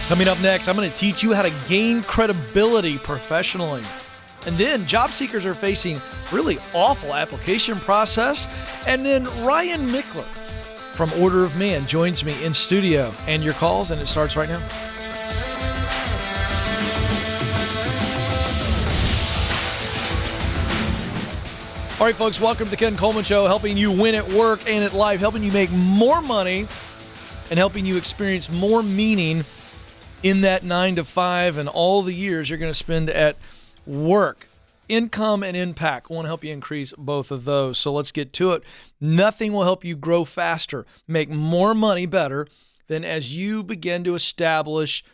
Coming up next, I'm going to teach you how to gain credibility professionally. And then job seekers are facing really awful application process. And then Ryan Mickler from Order of Man joins me in studio. And your calls, and it starts right now. All right, folks, welcome to the Ken Coleman Show, helping you win at work and at life, helping you make more money and helping you experience more meaning in that 9 to 5 and all the years you're going to spend at work. Income and impact. I want to help you increase both of those. So let's get to it. Nothing will help you grow faster, make more money better than as you begin to establish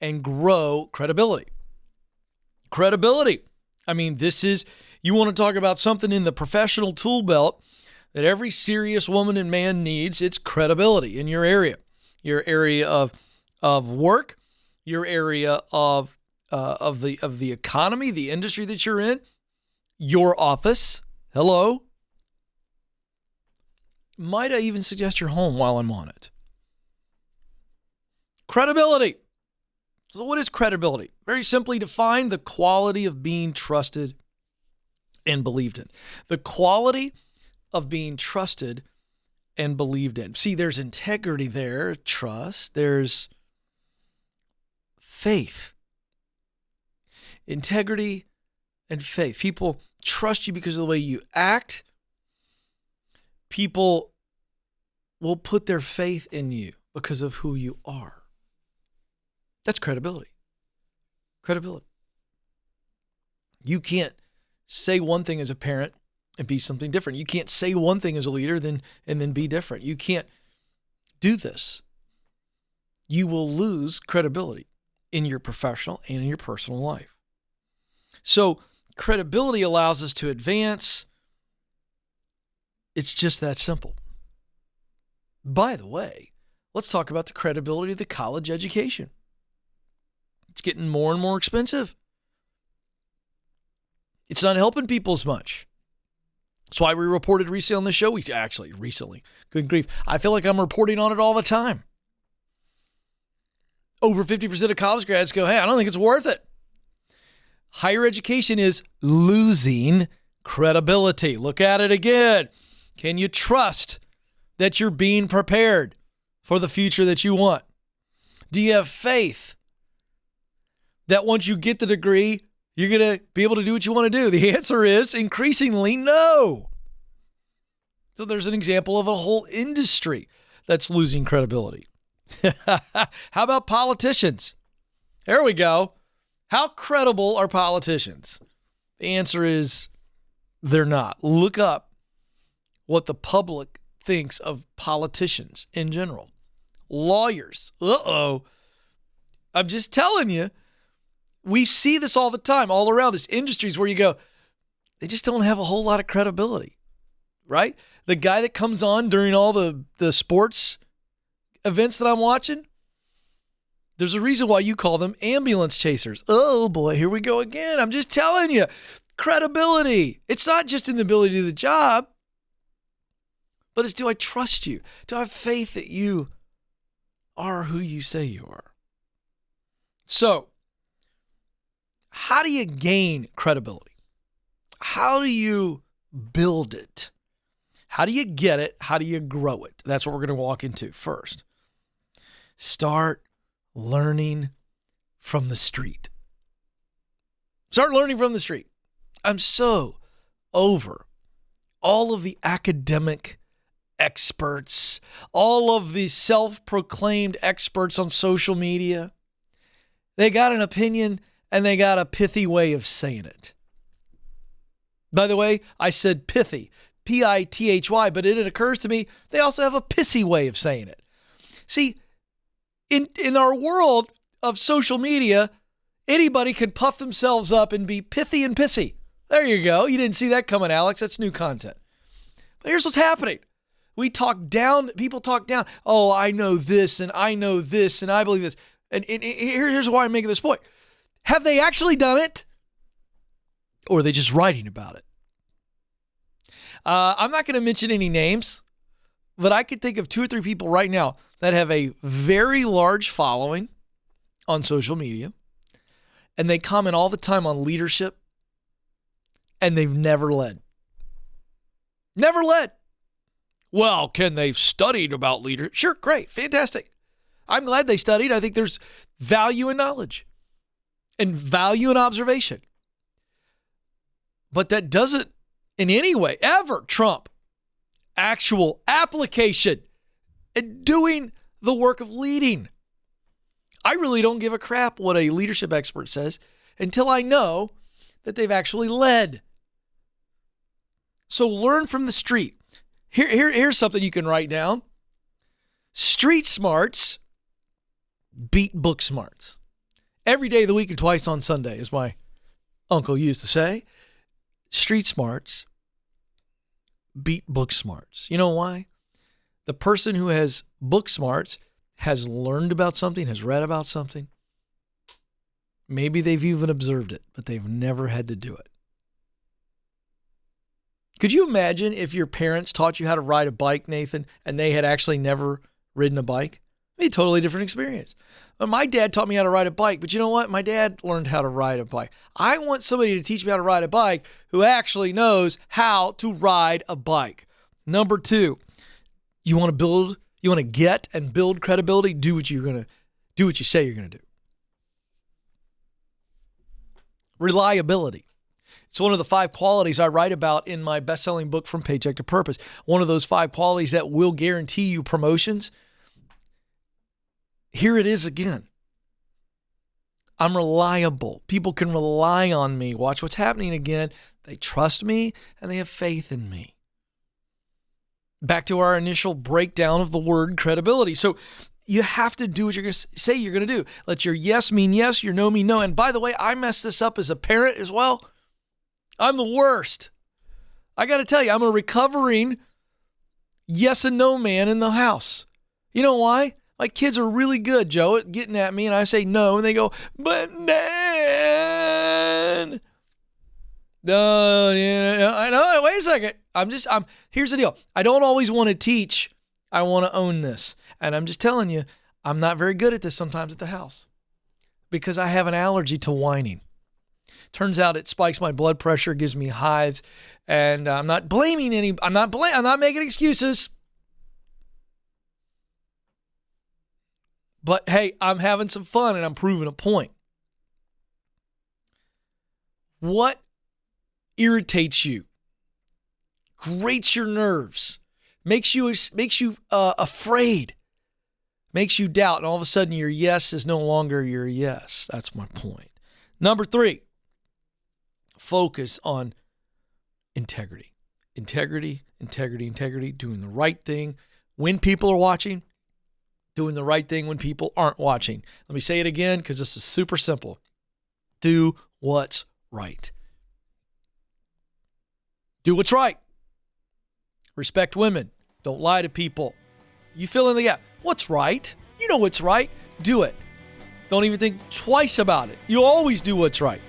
and grow credibility. Credibility. I mean, you want to talk about something in the professional tool belt that every serious woman and man needs. It's credibility in your area of work, your area of the economy, the industry that you're in, your office. Hello. Might I even suggest your home while I'm on it? Credibility. So what is credibility? Very simply defined, the quality of being trusted and believed in. The quality of being trusted and believed in. See, there's integrity there, trust. There's faith. Integrity and faith. People trust you because of the way you act. People will put their faith in you because of who you are. That's credibility. Credibility. You can't say one thing as a parent and be something different. You can't say one thing as a leader and then be different. You can't do this. You will lose credibility in your professional and in your personal life. So credibility allows us to advance. It's just that simple. By the way, let's talk about the credibility of the college education. It's getting more and more expensive. It's not helping people as much. That's why we reported recently on the show. Recently. Good grief. I feel like I'm reporting on it all the time. Over 50% of college grads go, hey, I don't think it's worth it. Higher education is losing credibility. Look at it again. Can you trust that you're being prepared for the future that you want? Do you have faith that once you get the degree, you're going to be able to do what you want to do? The answer is increasingly no. So there's an example of a whole industry that's losing credibility. How about politicians? There we go. How credible are politicians? The answer is they're not. Look up what the public thinks of politicians in general. Lawyers. I'm just telling you. We see this all the time, all around this industries where you go, they just don't have a whole lot of credibility, right? The guy that comes on during all the sports events that I'm watching, there's a reason why you call them ambulance chasers. Oh boy, here we go again. I'm just telling you, credibility. It's not just in the ability to do the job, but it's, do I trust you? Do I have faith that you are who you say you are? So, how do you gain credibility? How do you build it? How do you get it? How do you grow it? That's what we're going to walk into first. Start learning from the street. Start learning from the street. I'm so over all of the academic experts, all of the self-proclaimed experts on social media. They got an opinion and they got a pithy way of saying it. By the way, I said pithy, P-I-T-H-Y, but it occurs to me they also have a pissy way of saying it. See, in our world of social media, anybody can puff themselves up and be pithy and pissy. There you go. You didn't see that coming, Alex. That's new content. But here's what's happening. We talk down, people talk down. Oh, I know this and I know this and I believe this. And here's why I'm making this point. Have they actually done it? Or are they just writing about it? I'm not going to mention any names, but I could think of 2 or 3 people right now that have a very large following on social media, and they comment all the time on leadership, and they've never led. Never led. Well, Ken, they've studied about leadership. Sure, great, fantastic. I'm glad they studied. I think there's value in knowledge and value in observation. But that doesn't in any way ever trump actual application and doing the work of leading. I really don't give a crap what a leadership expert says until I know that they've actually led. So learn from the street. Here's something you can write down. Street smarts beat book smarts. Every day of the week and twice on Sunday, as my uncle used to say. Street smarts beat book smarts. You know why? The person who has book smarts has learned about something, has read about something. Maybe they've even observed it, but they've never had to do it. Could you imagine if your parents taught you how to ride a bike, Nathan, and they had actually never ridden a bike? It'd be a totally different experience. My dad taught me how to ride a bike, but you know what? My dad learned how to ride a bike. I want somebody to teach me how to ride a bike who actually knows how to ride a bike. Number 2, you want to get and build credibility, do what you say you're going to do. Reliability. It's one of the 5 qualities I write about in my best-selling book, From Paycheck to Purpose. One of those 5 qualities that will guarantee you promotions. Here it is again. I'm reliable. People can rely on me. Watch what's happening again. They trust me and they have faith in me. Back to our initial breakdown of the word credibility. So you have to do what you're going to say you're going to do. Let your yes mean yes, your no mean no. And by the way, I messed this up as a parent as well. I'm the worst. I got to tell you, I'm a recovering yes and no man in the house. You know why? My kids are really good, Joe, at getting at me, and I say no, and they go, but then. I know. Wait a second. Here's the deal. I don't always want to teach. I want to own this. And I'm just telling you, I'm not very good at this sometimes at the house because I have an allergy to whining. Turns out it spikes my blood pressure, gives me hives, and I'm not making excuses. But hey, I'm having some fun and I'm proving a point. What irritates you, grates your nerves, makes you afraid, makes you doubt, and all of a sudden your yes is no longer your yes. That's my point. Number 3, focus on integrity. Integrity, doing the right thing when people are watching, doing the right thing when people aren't watching. Let me say it again because this is super simple. Do what's right. Do what's right. Respect women. Don't lie to people. You fill in the gap. What's right? You know what's right. Do it. Don't even think twice about it. You always do what's right.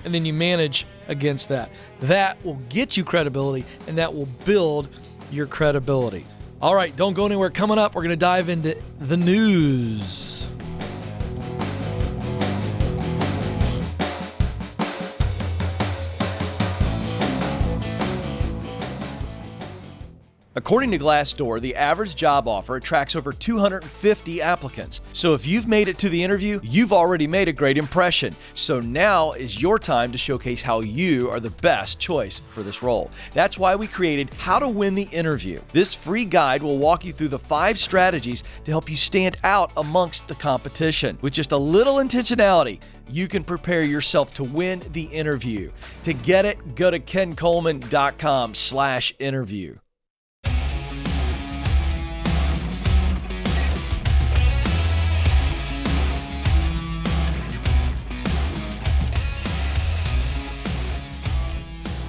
And then you manage against that. That will get you credibility, and that will build your credibility. All right, don't go anywhere. Coming up, we're going to dive into the news. According to Glassdoor, the average job offer attracts over 250 applicants. So if you've made it to the interview, you've already made a great impression. So now is your time to showcase how you are the best choice for this role. That's why we created How to Win the Interview. This free guide will walk you through the 5 strategies to help you stand out amongst the competition. With just a little intentionality, you can prepare yourself to win the interview. To get it, go to kencoleman.com/interview.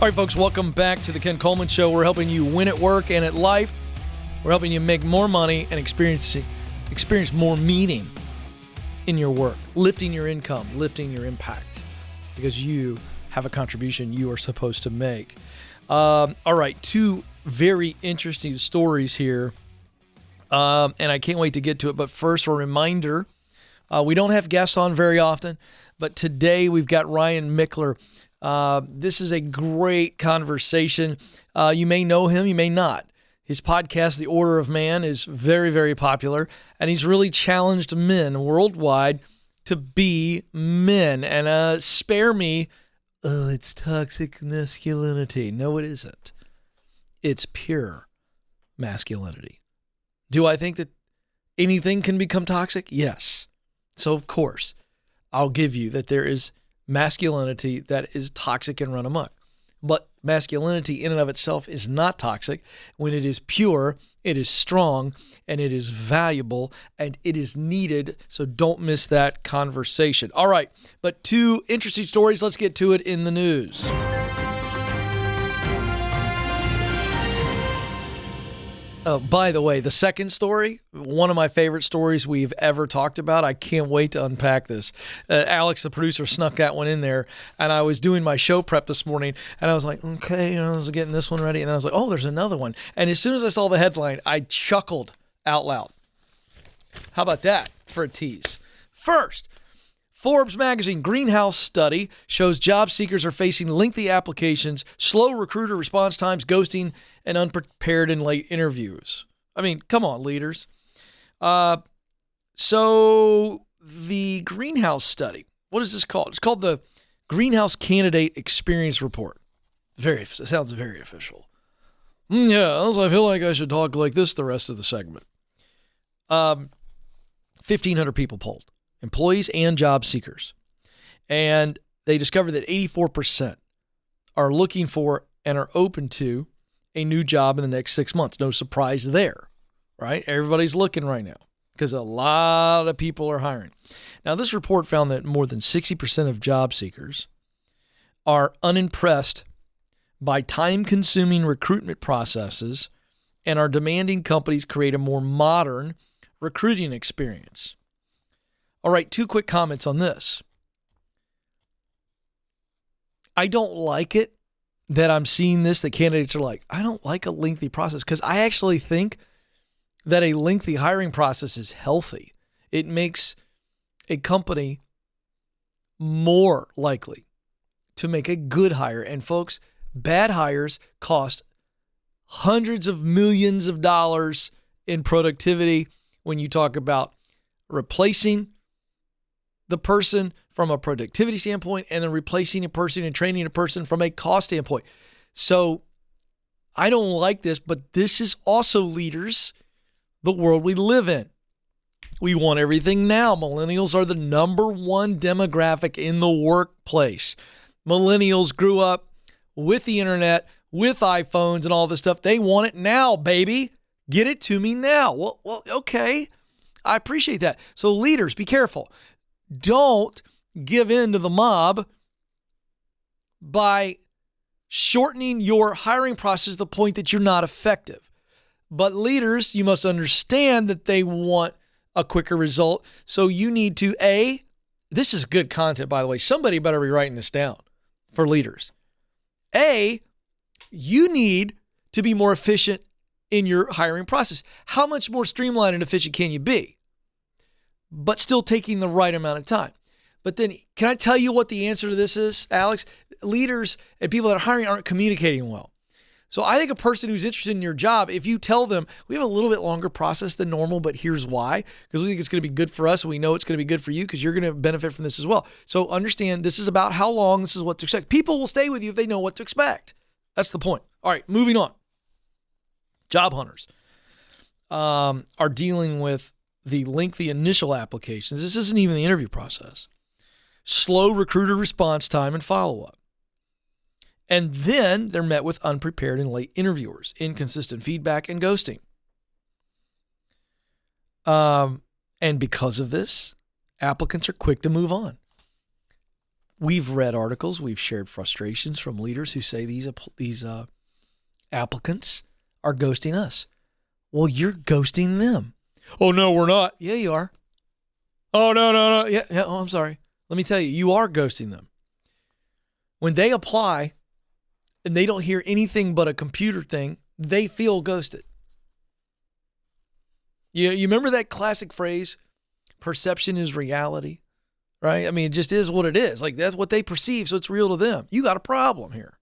All right, folks, welcome back to the Ken Coleman Show. We're helping you win at work and at life. We're helping you make more money and experience more meaning in your work, lifting your income, lifting your impact, because you have a contribution you are supposed to make. All right, 2 very interesting stories here, and I can't wait to get to it. But first, a reminder, We don't have guests on very often, but today we've got Ryan Mickler. This is a great conversation. You may know him, you may not. His podcast, The Order of Man, is very, very popular, and he's really challenged men worldwide to be men. And spare me, oh, it's toxic masculinity. No, it isn't. It's pure masculinity. Do I think that anything can become toxic? Yes. So, of course, I'll give you that there is masculinity that is toxic and run amok. But masculinity in and of itself is not toxic. When it is pure, it is strong, and it is valuable, and it is needed. So don't miss that conversation. All right, but 2 interesting stories. Let's get to it in the news. By the way, the second story, one of my favorite stories we've ever talked about. I can't wait to unpack this. Alex, the producer, snuck that one in there, and I was doing my show prep this morning, and I was like, okay, I was getting this one ready, and then I was like, oh, there's another one. And as soon as I saw the headline, I chuckled out loud. How about that for a tease? First, Forbes magazine greenhouse study shows job seekers are facing lengthy applications, slow recruiter response times, ghosting, and unprepared and late interviews. I mean, come on, leaders. So the greenhouse study, what is this called? It's called the Greenhouse Candidate Experience Report. It sounds very official. Yeah, I feel like I should talk like this the rest of the segment. 1,500 people polled. Employees and job seekers. And they discovered that 84% are looking for and are open to a new job in the next 6 months. No surprise there, right? Everybody's looking right now because a lot of people are hiring. Now, this report found that more than 60% of job seekers are unimpressed by time-consuming recruitment processes and are demanding companies create a more modern recruiting experience. All right, 2 quick comments on this. I don't like it that I'm seeing this, that candidates are like, I don't like a lengthy process, because I actually think that a lengthy hiring process is healthy. It makes a company more likely to make a good hire. And folks, bad hires cost hundreds of millions of dollars in productivity when you talk about replacing the person from a productivity standpoint and then replacing a person and training a person from a cost standpoint. So I don't like this, but this is also, leaders, the world we live in. We want everything now. Millennials are the number 1 demographic in the workplace. Millennials grew up with the internet, with iPhones and all this stuff. They want it now, baby. Get it to me now. Well, okay. I appreciate that. So leaders, be careful. Don't give in to the mob by shortening your hiring process to the point that you're not effective. But leaders, you must understand that they want a quicker result. So you need to, this is good content, by the way. Somebody better be writing this down for leaders. You need to be more efficient in your hiring process. How much more streamlined and efficient can you be, but still taking the right amount of time? But then, can I tell you what the answer to this is, Alex? Leaders and people that are hiring aren't communicating well. So I think a person who's interested in your job, if you tell them, we have a little bit longer process than normal, but here's why, because we think it's going to be good for us, and we know it's going to be good for you because you're going to benefit from this as well. So understand, this is about how long, this is what to expect. People will stay with you if they know what to expect. That's the point. All right, moving on. Job hunters are dealing with the lengthy initial applications. This isn't even the interview process. Slow recruiter response time and follow-up. And then they're met with unprepared and late interviewers, inconsistent feedback, and ghosting. And because of this, applicants are quick to move on. We've read articles, we've shared frustrations from leaders who say these applicants are ghosting us. Well, you're ghosting them. Oh, no, we're not. Yeah, you are. Oh, no. Yeah. Oh, I'm sorry. Let me tell you, you are ghosting them. When they apply and they don't hear anything but a computer thing, they feel ghosted. You remember that classic phrase, Perception is reality, right? I mean, it just is what it is. Like, that's what they perceive, so it's real to them. You got a problem here.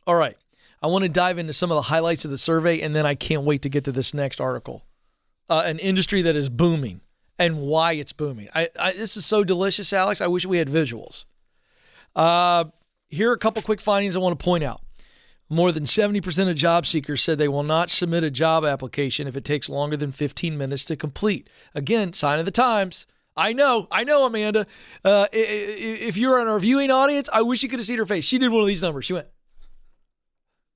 All right. I want to dive into some of the highlights of the survey, and then I can't wait to get to this next article. An industry that is booming and why it's booming. This is so delicious, Alex. I wish we had visuals. Here are a couple quick findings I want to point out. More than 70% of job seekers said they will not submit a job application if it takes longer than 15 minutes to complete. Again, sign of the times. I know, Amanda. If you're in our viewing audience, I wish you could have seen her face. She did one of these numbers. She went,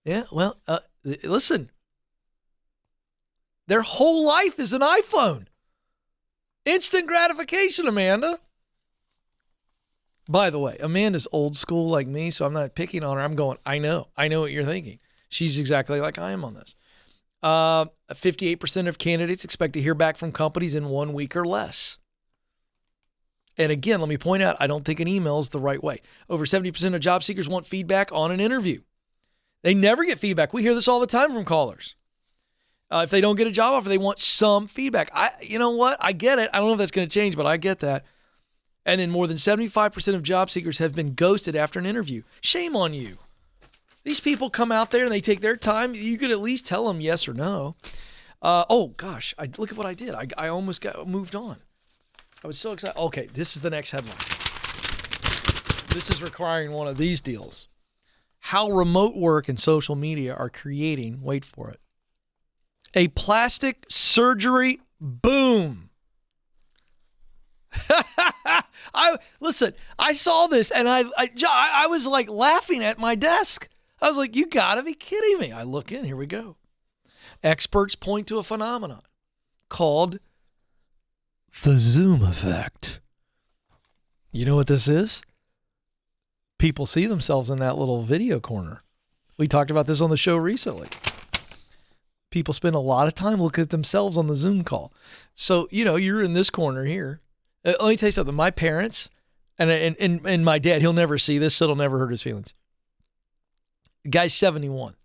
yeah, well, listen. Their whole life is an iPhone. Instant gratification, Amanda. By the way, Amanda's old school like me, so I'm not picking on her. I'm going, I know what you're thinking. She's exactly like I am on this. 58% of candidates expect to hear back from companies in 1 week or less. And again, let me point out, I don't think an email is the right way. Over 70% of job seekers want feedback on an interview. They never get feedback. We hear this all the time from callers. If they don't get a job offer, they want some feedback. You know what? I get it. I don't know if that's going to change, but I get that. And then more than 75% of job seekers have been ghosted after an interview. Shame on you. These people come out there and they take their time. You could at least tell them yes or no. Oh, gosh. Look at what I did. I almost got moved on. I was so excited. Okay, this is the next headline. This is requiring one of these deals. How remote work and social media are creating, wait for it, a plastic surgery boom. Listen, I saw this and I was like laughing at my desk. I was like, you gotta be kidding me. I look in, here we go. Experts point to a phenomenon called the Zoom effect. You know what this is? People see themselves in that little video corner. We talked about this on the show recently. People spend a lot of time looking at themselves on the Zoom call. So, you're in this corner here. Let me tell you something. My parents and my dad, he'll never see this, so it'll never hurt his feelings. The guy's 71.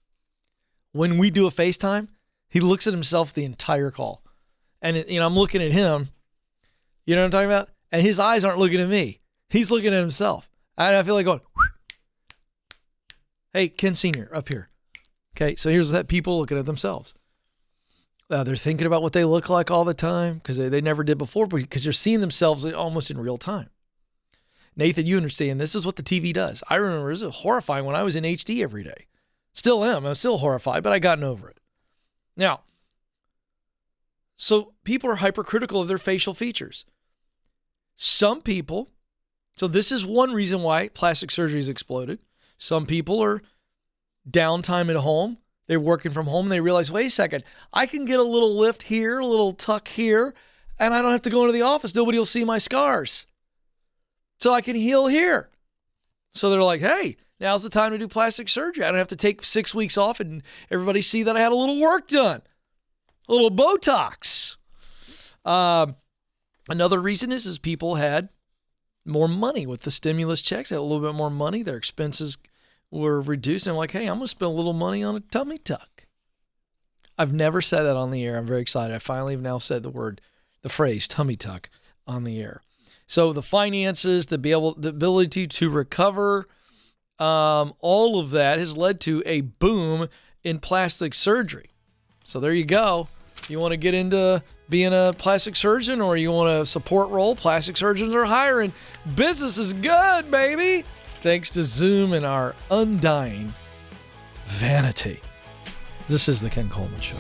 When we do a FaceTime, he looks at himself the entire call. And, I'm looking at him. You know what I'm talking about? And his eyes aren't looking at me. He's looking at himself. And I feel like going, hey, Ken Sr., up here. Okay, so here's that people looking at themselves. They're thinking about what they look like all the time because they never did before, because they're seeing themselves almost in real time. Nathan, you understand this is what the TV does. I remember it was horrifying when I was in HD every day. Still am. I'm still horrified, but I gotten over it. Now, so people are hypercritical of their facial features. Some people, so this is one reason why plastic surgery has exploded. Some people are downtime at home. They're working from home and they realize, wait a second, I can get a little lift here, a little tuck here, and I don't have to go into the office. Nobody will see my scars. So I can heal here. So they're like, hey, now's the time to do plastic surgery. I don't have to take 6 weeks off and everybody see that I had a little work done. A little Botox. Another reason is people had more money with the stimulus checks. They had a little bit more money. Their expenses were reduced. And I'm like, hey, I'm going to spend a little money on a tummy tuck. I've never said that on the air. I'm very excited. I finally have now said the phrase tummy tuck on the air. So the finances, the ability to recover, all of that has led to a boom in plastic surgery. So there you go. You want to get into being a plastic surgeon or you want a support role? Plastic surgeons are hiring. Business is good, baby. Thanks to Zoom and our undying vanity. This is the Ken Coleman Show.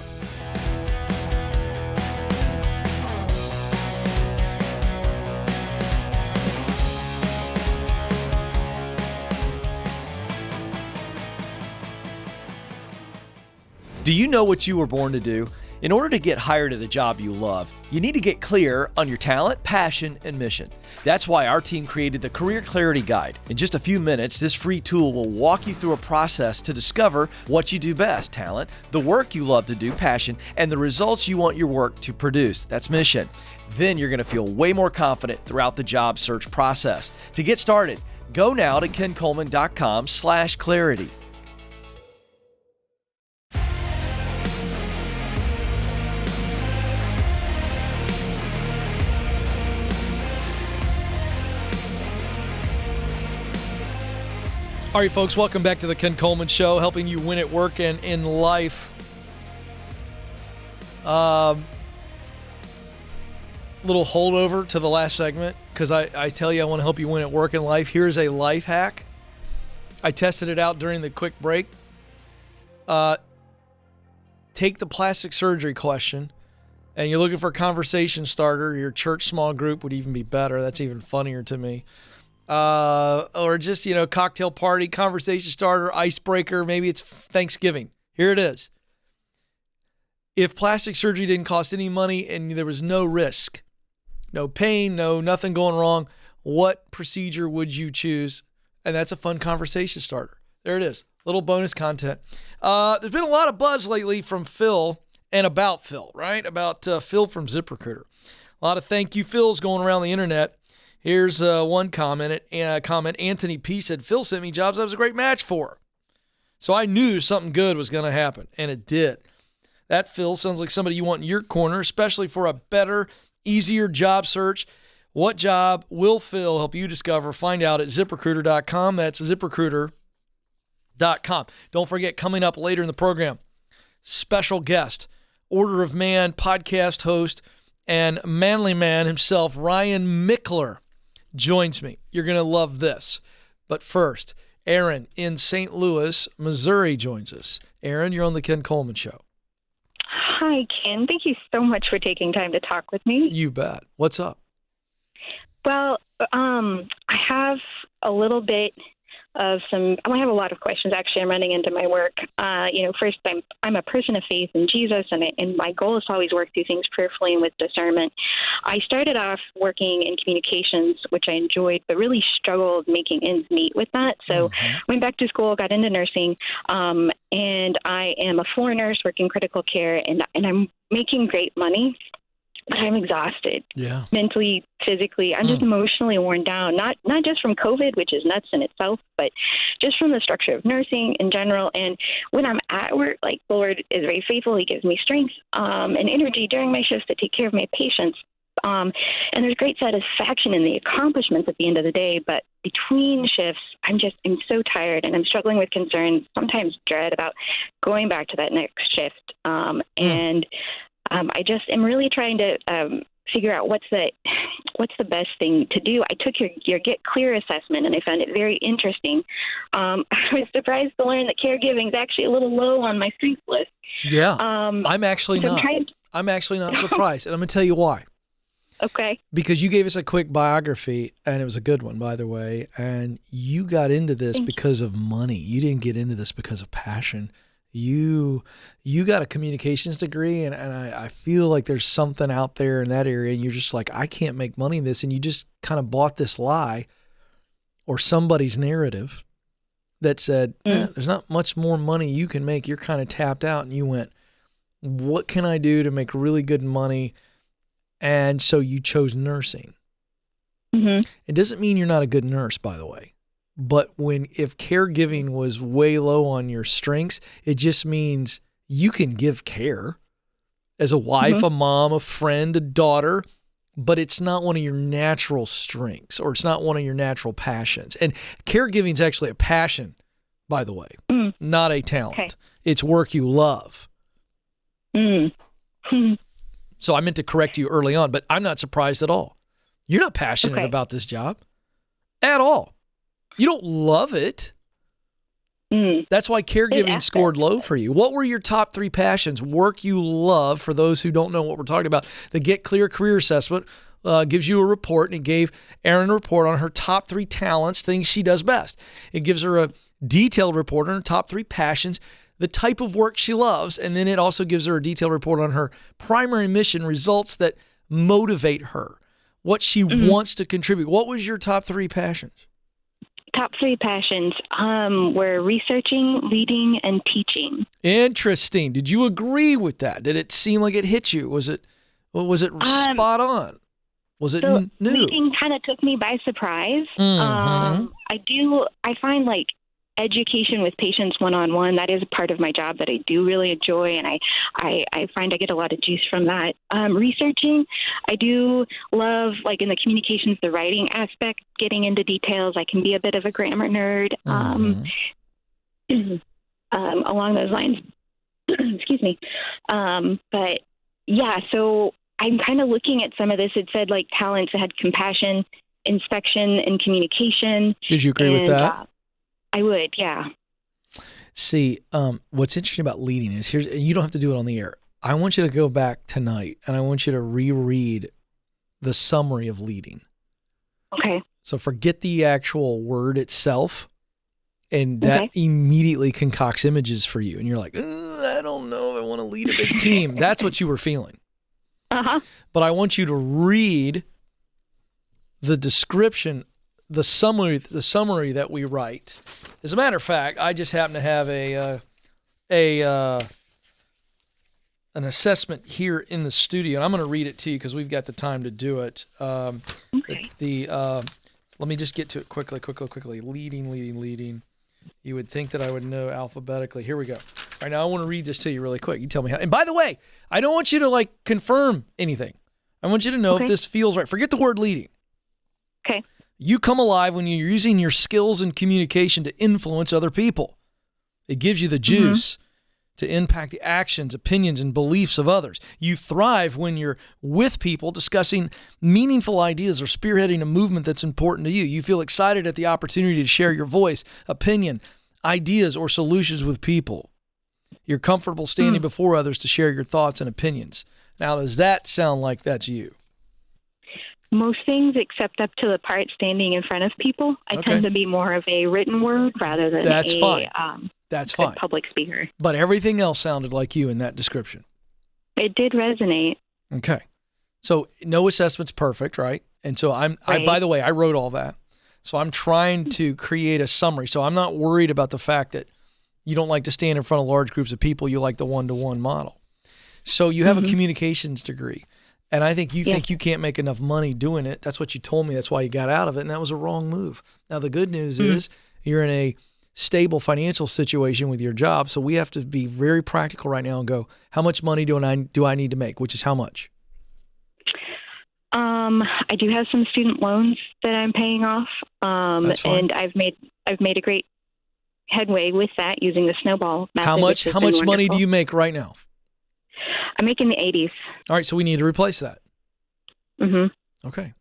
Do you know what you were born to do? In order to get hired at a job you love, you need to get clear on your talent, passion, and mission. That's why our team created the Career Clarity Guide. In just a few minutes, this free tool will walk you through a process to discover what you do best, talent, the work you love to do, passion, and the results you want your work to produce. That's mission. Then you're going to feel way more confident throughout the job search process. To get started, go now to kencoleman.com/clarity. All right, folks, welcome back to the Ken Coleman Show, helping you win at work and in life. Little holdover to the last segment, because I tell you I want to help you win at work and life. Here's a life hack. I tested it out during the quick break. Take the plastic surgery question, and you're looking for a conversation starter. Your church small group would even be better. That's even funnier to me. Or just, cocktail party, conversation starter, icebreaker. Maybe it's Thanksgiving. Here it is. If plastic surgery didn't cost any money and there was no risk, no pain, nothing going wrong, what procedure would you choose? And that's a fun conversation starter. There it is. Little bonus content. There's been a lot of buzz lately from Phil and about Phil, right? About Phil from ZipRecruiter. A lot of thank you Phils going around the internet. Here's one comment. Anthony P. said, Phil sent me jobs I was a great match for. So I knew something good was going to happen, and it did. That Phil sounds like somebody you want in your corner, especially for a better, easier job search. What job will Phil help you discover? Find out at ZipRecruiter.com. That's ZipRecruiter.com. Don't forget, coming up later in the program, special guest, Order of Man podcast host, and manly man himself, Ryan Mickler, joins me. You're going to love this. But first, Aaron in St. Louis, Missouri joins us. Aaron, you're on the Ken Coleman Show. Hi, Ken. Thank you so much for taking time to talk with me. You bet. What's up? Well, I have a little bit of I have a lot of questions. Actually, I'm running into my work. First, I'm a person of faith in Jesus, and my goal is to always work through things prayerfully and with discernment. I started off working in communications, which I enjoyed, but really struggled making ends meet with that. So went back to school, got into nursing, and I am a floor nurse working critical care, and I'm making great money. But I'm exhausted. Yeah. Mentally, physically. I'm just emotionally worn down. Not just from COVID, which is nuts in itself, but just from the structure of nursing in general. And when I'm at work, like, the Lord is very faithful. He gives me strength and energy during my shifts to take care of my patients. And there's great satisfaction in the accomplishments at the end of the day. But between shifts, I'm so tired, and I'm struggling with concerns, sometimes dread about going back to that next shift. I just am really trying to figure out what's the best thing to do. I took your Get Clear assessment, and I found it very interesting. I was surprised to learn that caregiving is actually a little low on my strengths list. Yeah, I'm actually not. I'm actually not surprised, and I'm going to tell you why. Okay. Because you gave us a quick biography, and it was a good one, by the way, and you got into this because of money. You didn't get into this because of passion. You got a communications degree, and I feel like there's something out there in that area, and you're just like, I can't make money in this, and you just kind of bought this lie or somebody's narrative that said, there's not much more money you can make. You're kind of tapped out, and you went, what can I do to make really good money? And so you chose nursing. It doesn't mean you're not a good nurse, by the way. But if caregiving was way low on your strengths, it just means you can give care as a wife, a mom, a friend, a daughter, but it's not one of your natural strengths, or it's not one of your natural passions. And caregiving is actually a passion, by the way, not a talent. Okay. It's work you love. So I meant to correct you early on, but I'm not surprised at all. You're not passionate about this job at all. You don't love it. That's why caregiving scored low for you. What were your top 3 passions? Work you love, for those who don't know what we're talking about. The Get Clear Career Assessment gives you a report, and it gave Erin a report on her top 3 talents, things she does best. It gives her a detailed report on her top 3 passions, the type of work she loves, and then it also gives her a detailed report on her primary mission, results that motivate her, what she wants to contribute. What was your top 3 passions? Top 3 passions were researching, leading, and teaching. Interesting. Did you agree with that? Did it seem like it hit you? Was it spot on? Was it new? Leading kind of took me by surprise. I find, like, education with patients one-on-one. That is a part of my job that I do really enjoy, and I find I get a lot of juice from that. Researching, I do love, like in the communications, the writing aspect, getting into details. I can be a bit of a grammar nerd. Along those lines. Excuse me. But yeah, so I'm kind of looking at some of this. It said like talents that had compassion, inspection, and communication. Did you agree with that? I would, yeah. See, what's interesting about leading is you don't have to do it on the air. I want you to go back tonight and I want you to reread the summary of leading. Okay. So forget the actual word itself, and that immediately concocts images for you. And you're like, I don't know if I want to lead a big team. That's what you were feeling. Uh-huh. But I want you to read the description, the summary that we write. As a matter of fact, I just happen to have an assessment here in the studio, and I'm going to read it to you because we've got the time to do it. Let me just get to it quickly. Leading. You would think that I would know alphabetically. Here we go. All right, now I want to read this to you really quick. You tell me how. And by the way, I don't want you to like confirm anything. I want you to know if this feels right. Forget the word leading. Okay. You come alive when you're using your skills and communication to influence other people. It gives you the juice to impact the actions, opinions, and beliefs of others. You thrive when you're with people discussing meaningful ideas or spearheading a movement that's important to you. You feel excited at the opportunity to share your voice, opinion, ideas, or solutions with people. You're comfortable standing before others to share your thoughts and opinions. Now, does that sound like that's you? Most things, except up to the part standing in front of people. I tend to be more of a written word rather than That's fine. Public speaker. But everything else sounded like you in that description. It did resonate. Okay. So no assessment's perfect, right? And so by the way, I wrote all that. So I'm trying to create a summary. So I'm not worried about the fact that you don't like to stand in front of large groups of people. You like the one-to-one model. So you have a communications degree. And I think you think you can't make enough money doing it. That's what you told me. That's why you got out of it. And that was a wrong move. Now, the good news is you're in a stable financial situation with your job. So we have to be very practical right now and go, how much money do I need to make? Which is how much? I do have some student loans that I'm paying off. And I've made a great headway with that using the snowball method. How much money do you make right now? I'm making the 80s. All right, so we need to replace that. Okay.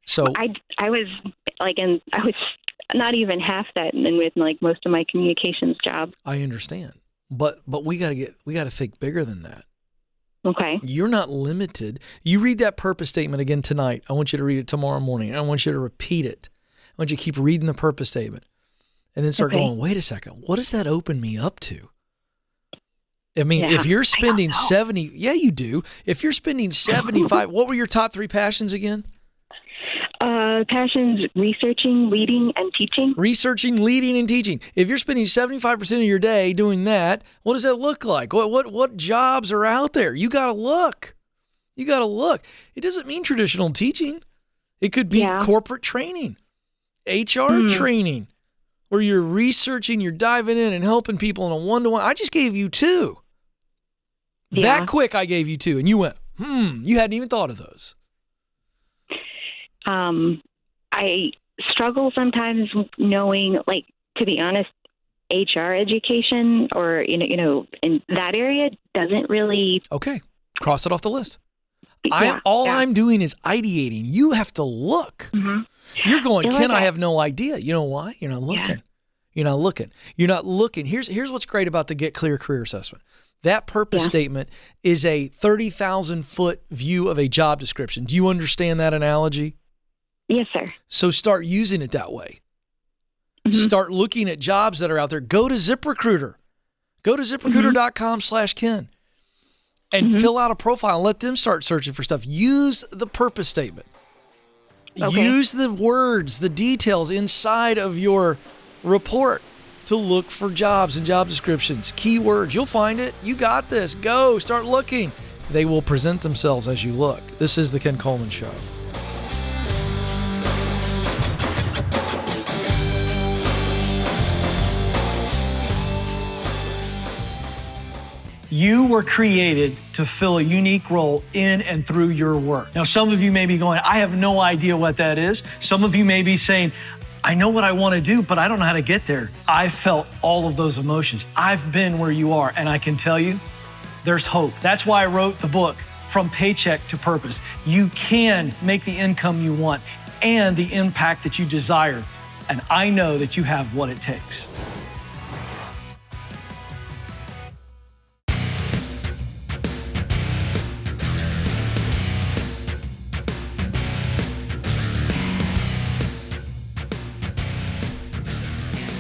So I was not even half that and with like most of my communications job. I understand. But we got to think bigger than that. Okay. You're not limited. You read that purpose statement again tonight. I want you to read it tomorrow morning. I want you to repeat it. I want you to keep reading the purpose statement and then start going, wait a second, what does that open me up to? I mean, if you're spending 70, you do. If you're spending 75, what were your top 3 passions again? Passions, researching, leading, and teaching. Researching, leading, and teaching. If you're spending 75% of your day doing that, what does that look like? What jobs are out there? You got to look. It doesn't mean traditional teaching. It could be corporate training, HR training, where you're researching, you're diving in and helping people in a one-to-one. I just gave you 2. That quick, I gave you 2, and you went, you hadn't even thought of those. I struggle sometimes knowing, like, to be honest, HR education or, in that area doesn't really. Okay. Cross it off the list. I'm doing is ideating. You have to look. You're going, Ken, I have no idea. You know why? You're not looking. You're not looking. Here's what's great about the Get Clear Career Assessment. That purpose statement is a 30,000-foot view of a job description. Do you understand that analogy? Yes, sir. So start using it that way. Start looking at jobs that are out there. Go to ZipRecruiter. Go to ZipRecruiter.com/Ken and fill out a profile and let them start searching for stuff. Use the purpose statement. Use the words, the details inside of your report to look for jobs and job descriptions. Keywords. You'll find it. You got this. Go. Start looking. They will present themselves as you look. This is the Ken Coleman Show. You were created to fill a unique role in and through your work. Now, some of you may be going, I have no idea what that is. Some of you may be saying, I know what I want to do, but I don't know how to get there. I felt all of those emotions. I've been where you are, and I can tell you, there's hope. That's why I wrote the book, From Paycheck to Purpose. You can make the income you want and the impact that you desire. And I know that you have what it takes.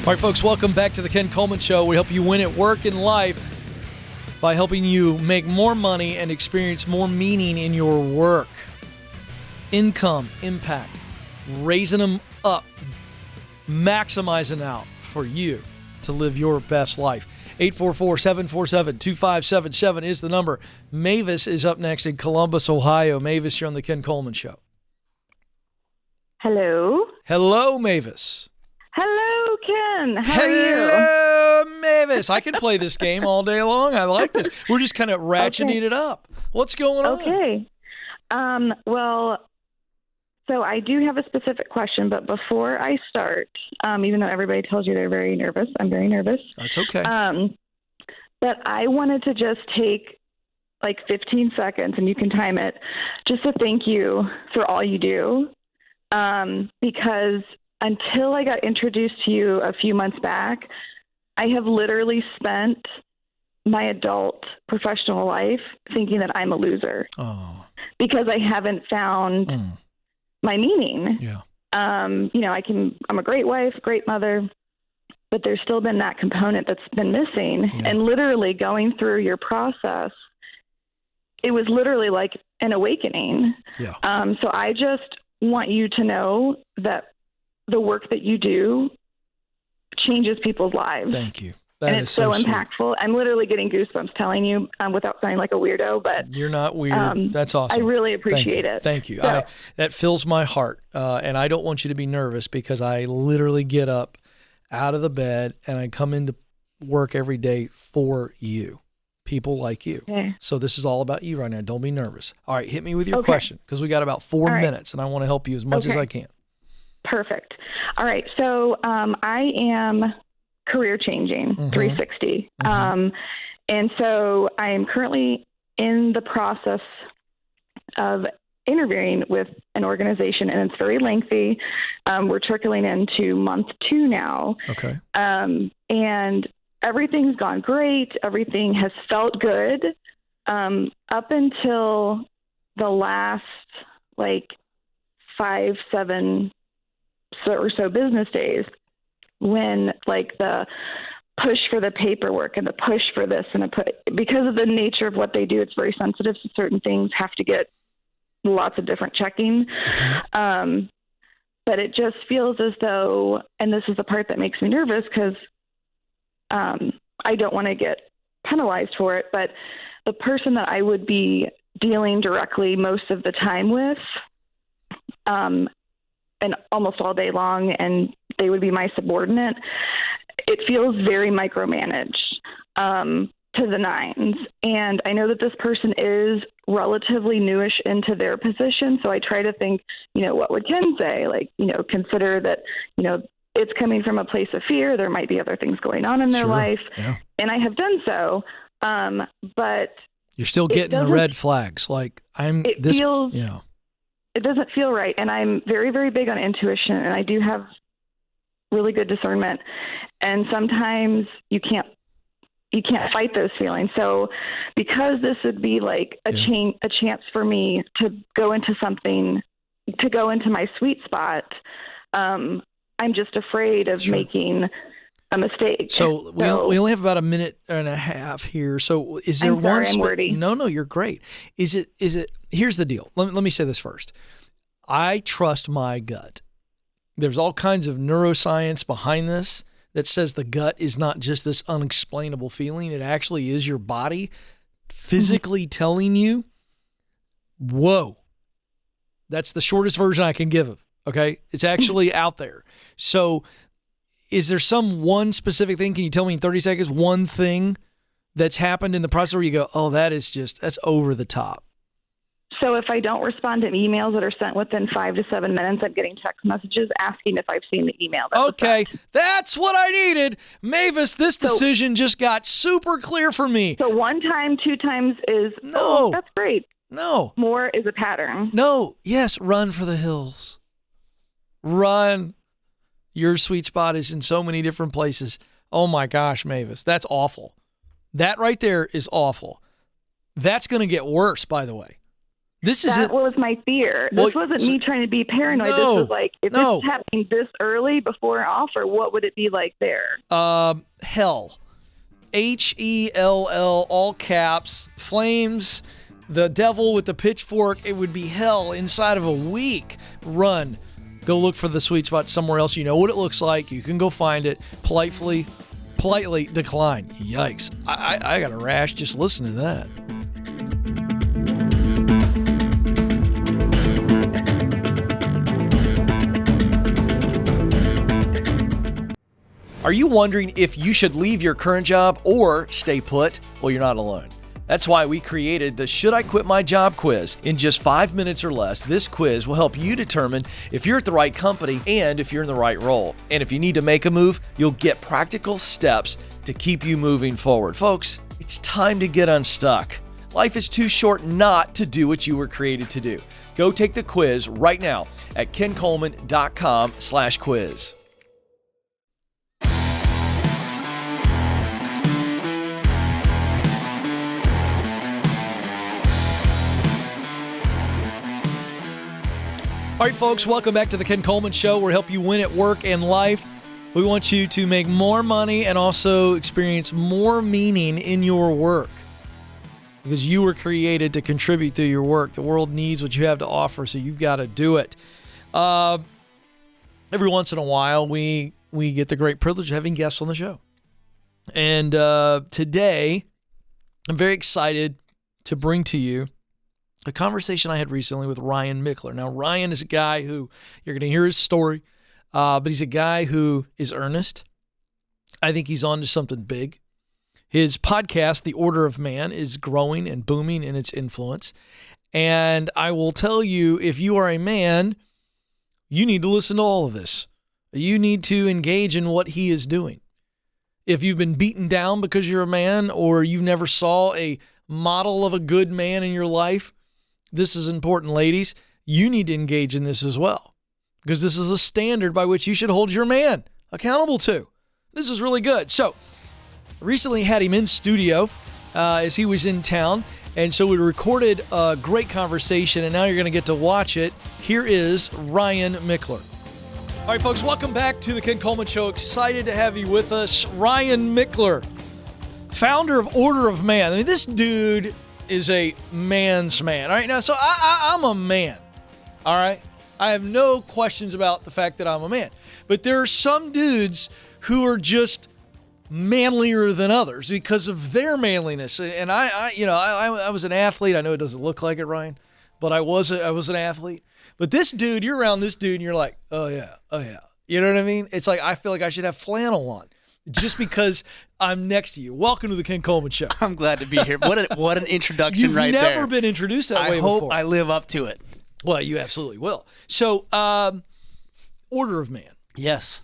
All right, folks, welcome back to the Ken Coleman Show. We help you win at work and life by helping you make more money and experience more meaning in your work. Income, impact, raising them up, maximizing out for you to live your best life. 844-747-2577 is the number. Mavis is up next in Columbus, Ohio. Mavis, you're on the Ken Coleman Show. Hello. Hello, Mavis. Hello, Ken. How are you? Hello, Mavis. I can play this game all day long. I like this. We're just kind of ratcheting it up. What's going on? Okay. Well, so I do have a specific question, but before I start, even though everybody tells you they're very nervous, I'm very nervous. That's okay. But I wanted to just take like 15 seconds, and you can time it, just to thank you for all you do. Because until I got introduced to you a few months back, I have literally spent my adult professional life thinking that I'm a loser. Oh. Because I haven't found my meaning. Yeah. I'm a great wife, great mother, but there's still been that component that's been missing. Yeah. And literally going through your process, it was literally like an awakening. Yeah. So I just want you to know that the work that you do changes people's lives. Thank you. And it's so impactful. I'm literally getting goosebumps telling you without sounding like a weirdo, but you're not weird. That's awesome. I really appreciate it. Thank you. So, that fills my heart. And I don't want you to be nervous because I literally get up out of the bed and I come into work every day for you, people like you. Okay. So this is all about you right now. Don't be nervous. All right. Hit me with your question because we got about 4 minutes and I want to help you as much as I can. Perfect. All right. So I am career changing, 360. And so I am currently in the process of interviewing with an organization, and it's very lengthy. We're trickling into month 2 now. Okay. And everything's gone great. Everything has felt good up until the last 5-7 or so business days, when the push for the paperwork and the push for this and because of the nature of what they do, it's very sensitive, so certain things have to get lots of different checking. But it just feels as though, and this is the part that makes me nervous because I don't want to get penalized for it, but the person that I would be dealing directly most of the time with, and almost all day long, and they would be my subordinate, it feels very micromanaged to the nines. And I know that this person is relatively newish into their position, so I try to think, what would Ken say? Consider that, it's coming from a place of fear. There might be other things going on in their life. Yeah. And I have done so, but you're still getting the red flags. It doesn't feel right. And I'm very, very big on intuition, and I do have really good discernment. And sometimes you can't fight those feelings. So because this would be a chance for me to go into something, to go into my sweet spot, I'm just afraid of making a mistake. So we only have about a minute and a half here. So is there I'm wordy. No, you're great. Is it, here's the deal. Let me say this first. I trust my gut. There's all kinds of neuroscience behind this that says the gut is not just this unexplainable feeling. It actually is your body physically telling you, whoa. That's the shortest version I can give of. Okay. It's actually out there. So is there some one specific thing? Can you tell me in 30 seconds, one thing that's happened in the process where you go, oh, that's over the top? So if I don't respond to emails that are sent within 5 to 7 minutes, I'm getting text messages asking if I've seen the email. Okay, that's what I needed. Mavis, this decision just got super clear for me. So 1 time, 2 times is, no, that's great. No. More is a pattern. No. Yes, run for the hills. Run. Your sweet spot is in so many different places. Oh my gosh, Mavis, that's awful. That right there is awful. That's going to get worse, by the way. That was my fear. This wasn't me trying to be paranoid. This was like, if this is happening this early before an offer, what would it be like there? Hell. Hell, all caps, flames, the devil with the pitchfork. It would be hell inside of a week. Run. Go look for the sweet spot somewhere else. You know what it looks like. You can go find it. Politely decline. Yikes. I got a rash just listening to that. Are you wondering if you should leave your current job or stay put? Well, you're not alone. That's why we created the Should I Quit My Job quiz. In just 5 minutes or less, this quiz will help you determine if you're at the right company and if you're in the right role. And if you need to make a move, you'll get practical steps to keep you moving forward. Folks, it's time to get unstuck. Life is too short not to do what you were created to do. Go take the quiz right now at kencoleman.com/quiz. All right, folks, welcome back to the Ken Coleman Show, where we help you win at work and life. We want you to make more money and also experience more meaning in your work, because you were created to contribute through your work. The world needs what you have to offer, so you've got to do it. Every once in a while, we get the great privilege of having guests on the show. And today, I'm very excited to bring to you a conversation I had recently with Ryan Mickler. Now, Ryan is a guy who, you're going to hear his story, but he's a guy who is earnest. I think he's on to something big. His podcast, The Order of Man, is growing and booming in its influence. And I will tell you, if you are a man, you need to listen to all of this. You need to engage in what he is doing. If you've been beaten down because you're a man, or you never saw a model of a good man in your life, this is important, ladies. You need to engage in this as well, because this is a standard by which you should hold your man accountable to. This is really good. So, recently had him in studio as he was in town, and so we recorded a great conversation, and now you're going to get to watch it. Here is Ryan Mickler. All right, folks, welcome back to the Ken Coleman Show. Excited to have you with us. Ryan Mickler, founder of Order of Man. I mean, this dude is a man's man. All right, now, so I'm a man. All right? I have no questions about the fact that I'm a man. But there are some dudes who are just manlier than others because of their manliness. And I was an athlete. I know it doesn't look like it, Ryan, but I was an athlete. But this dude, you're around this dude and you're like, oh yeah. You know what I mean? It's like, I feel like I should have flannel on just because I'm next to you. Welcome to the Ken Coleman Show. I'm glad to be here. What an introduction. You've right there. You've never been introduced that way before. I hope I live up to it. Well, you absolutely will. So, Order of Man. Yes.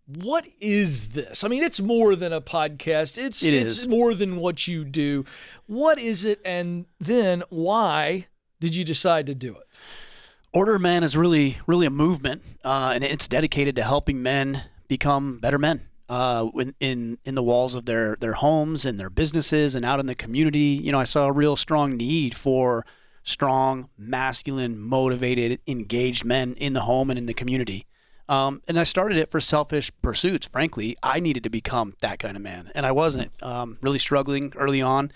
What is this? I mean, it's more than a podcast. It's more than what you do. What is it, and then why did you decide to do it? Order of Man is really a movement, and it's dedicated to helping men become better men. In the walls of their homes and their businesses and out in the community. You know, I saw a real strong need for strong, masculine, motivated, engaged men in the home and in the community. And I started it for selfish pursuits. Frankly, I needed to become that kind of man, and I wasn't. Really struggling early on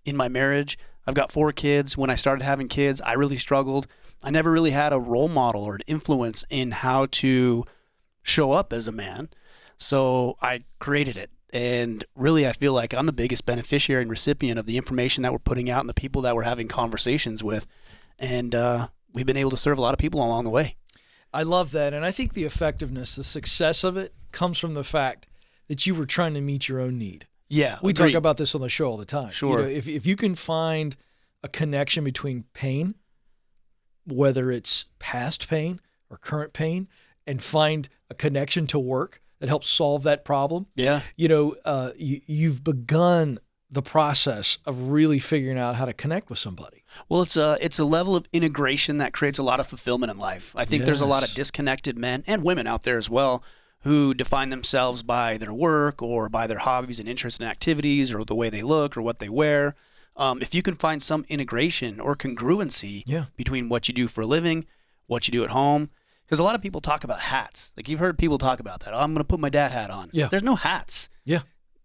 in my marriage. I've got 4 kids. When I started having kids, I really struggled. I never really had a role model or an influence in how to show up as a man. So I created it, and really I feel like I'm the biggest beneficiary and recipient of the information that we're putting out and the people that we're having conversations with, and we've been able to serve a lot of people along the way. I love that, and I think the effectiveness, the success of it comes from the fact that you were trying to meet your own need. Yeah, we talk about this on the show all the time. Sure. If you can find a connection between pain, whether it's past pain or current pain, and find a connection to work that helps solve that problem. Yeah. You've begun the process of really figuring out how to connect with somebody. Well, it's a level of integration that creates a lot of fulfillment in life. I think there's a lot of disconnected men and women out there as well who define themselves by their work or by their hobbies and interests and activities or the way they look or what they wear. If you can find some integration or congruency between what you do for a living, what you do at home. Because a lot of people talk about hats. Like you've heard people talk about that. Oh, I'm going to put my dad hat on. Yeah. There's no hats. Yeah.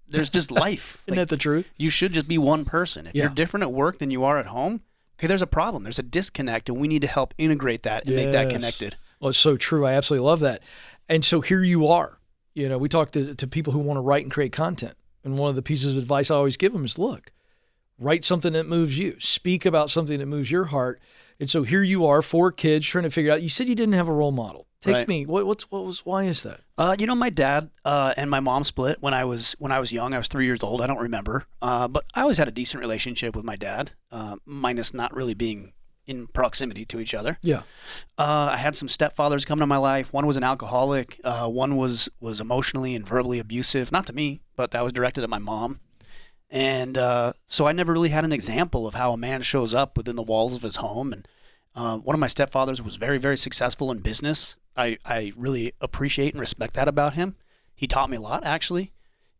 There's just life. Isn't that the truth? You should just be one person. If you're different at work than you are at home, okay, there's a problem. There's a disconnect, and we need to help integrate that and make that connected. Well, it's so true. I absolutely love that. And so here you are. We talk to people who want to write and create content. And one of the pieces of advice I always give them is, look, write something that moves you. Speak about something that moves your heart. And so here you are, 4 kids trying to figure out. You said you didn't have a role model. Take me. Why is that? My dad and my mom split when I was young. I was 3 years old. I don't remember. But I always had a decent relationship with my dad, minus not really being in proximity to each other. Yeah. I had some stepfathers come into my life. One was an alcoholic. One was emotionally and verbally abusive. Not to me, but that was directed at my mom. And so I never really had an example of how a man shows up within the walls of his home. And one of my stepfathers was very, very successful in business. I really appreciate and respect that about him. He taught me a lot, actually,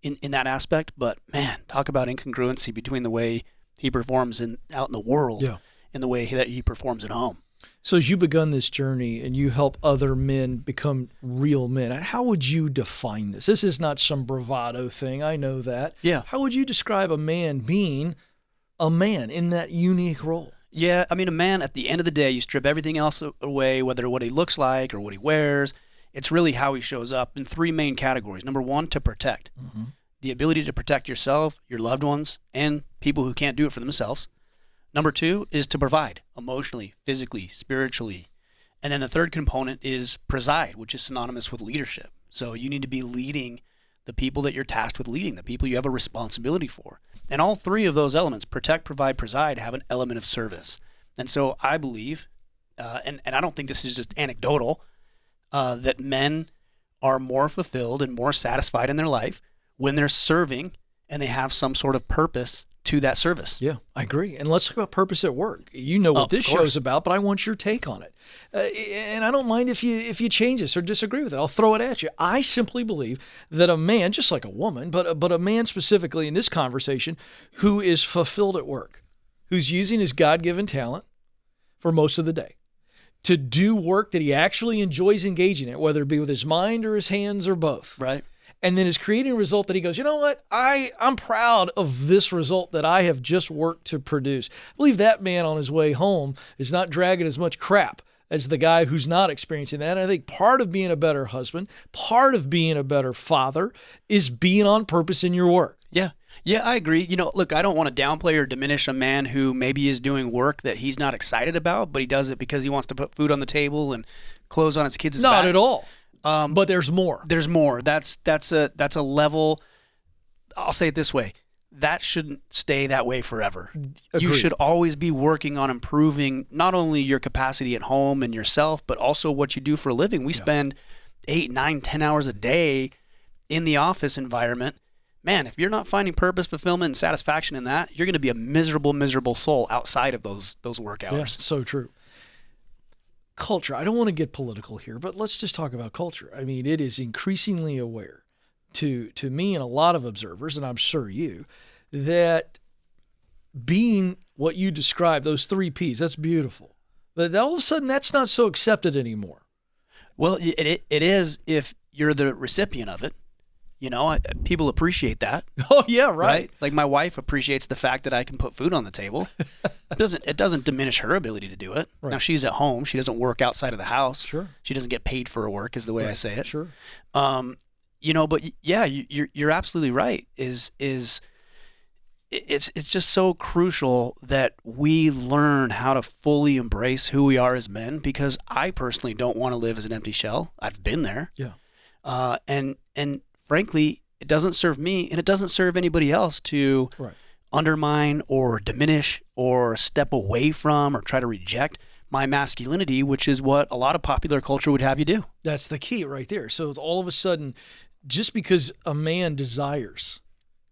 in that aspect. But, man, talk about incongruency between the way he performs out in the world and the way that he performs at home. So as you begun this journey and you help other men become real men, how would you define this? This is not some bravado thing. I know that. Yeah. How would you describe a man being a man in that unique role? Yeah, I mean, a man, at the end of the day, you strip everything else away, whether what he looks like or what he wears. It's really how he shows up in 3 main categories. Number 1, to protect. Mm-hmm. The ability to protect yourself, your loved ones, and people who can't do it for themselves. Number 2 is to provide emotionally, physically, spiritually. And then the third component is preside, which is synonymous with leadership. So you need to be leading the people that you're tasked with leading, the people you have a responsibility for. And all 3 of those elements, protect, provide, preside, have an element of service. And so I believe, and I don't think this is just anecdotal, that men are more fulfilled and more satisfied in their life when they're serving and they have some sort of purpose to that service. Yeah, I agree. And let's talk about purpose at work. You know what this show's about, but I want your take on it. And I don't mind if you change this or disagree with it. I'll throw it at you. I simply believe that a man, just like a woman, but a man specifically in this conversation, who is fulfilled at work, who's using his God-given talent for most of the day to do work that he actually enjoys engaging in, whether it be with his mind or his hands or both. Right. And then is creating a result that he goes, you know what? I'm proud of this result that I have just worked to produce. I believe that man on his way home is not dragging as much crap as the guy who's not experiencing that. And I think part of being a better husband, part of being a better father is being on purpose in your work. Yeah. Yeah, I agree. Look, I don't want to downplay or diminish a man who maybe is doing work that he's not excited about, but he does it because he wants to put food on the table and clothes on his kids' back. Not at all. But there's more. There's more. That's a level. I'll say it this way: that shouldn't stay that way forever. Agreed. You should always be working on improving not only your capacity at home and yourself, but also what you do for a living. We spend 8, 9, 10 hours a day in the office environment. Man, if you're not finding purpose, fulfillment, and satisfaction in that, you're going to be a miserable, miserable soul outside of those work hours. Yeah, so true. Culture. I don't want to get political here, but let's just talk about culture. I mean, it is increasingly aware to me and a lot of observers, and I'm sure you, that being what you described, those 3 Ps, that's beautiful. But all of a sudden, that's not so accepted anymore. Well, it is if you're the recipient of it. People appreciate that. Oh, yeah, right. Like my wife appreciates the fact that I can put food on the table. It doesn't diminish her ability to do it. Right. Now, she's at home. She doesn't work outside of the house. Sure. She doesn't get paid for her work is the way I say it. Sure. But yeah, you're absolutely right. It's just so crucial that we learn how to fully embrace who we are as men, because I personally don't want to live as an empty shell. I've been there. Yeah. And frankly, it doesn't serve me, and it doesn't serve anybody else to undermine or diminish or step away from or try to reject my masculinity, which is what a lot of popular culture would have you do. That's the key right there. So all of a sudden, just because a man desires